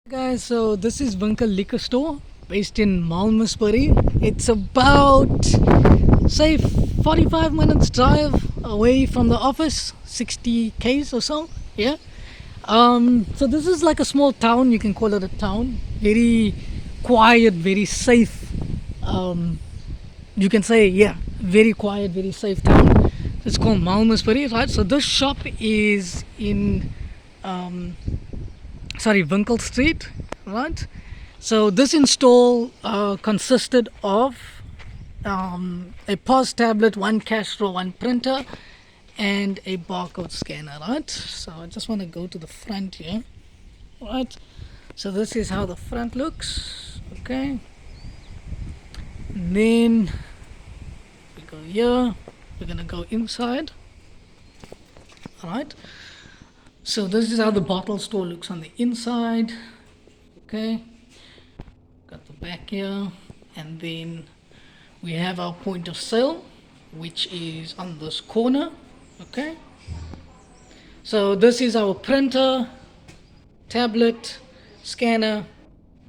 Guys, so this is Winkel liquor store based in Malmesbury. It's about say 45 minutes drive away from the office, 60 k's or so. Yeah. So this is like a small town. You can call it a town. Very quiet, very safe. You can say very quiet, very safe town. It's called Malmesbury, right? So this shop is in Winkel Street, right? So this install consisted of a POS tablet, one cash drawer, one printer, and a barcode scanner, right? So I just want to go to the front here, right? So this is how the front looks, okay? And then we go here, we're gonna go inside, all right? So this is how the bottle store looks on the inside. Okay, got the back here, and then we have our point of sale, which is on this corner. Okay, so this is our printer, tablet, scanner,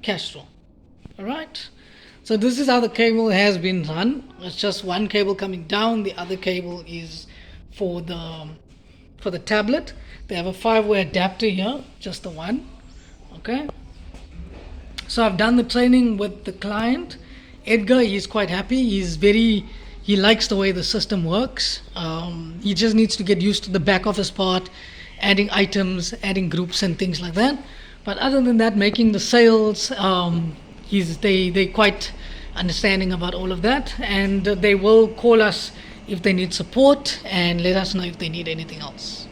cash drawer. All right. So this is how the cable has been run. It's just one cable coming down. The other cable is for the tablet. They have a 5-way adapter here, just the one. Okay. So I've done the training with the client. Edgar, he's quite happy. He likes the way the system works. He just needs to get used to the back office part, adding items, adding groups and things like that. But other than that, making the sales, they quite understanding about all of that, and they will call us if they need support and let us know if they need anything else.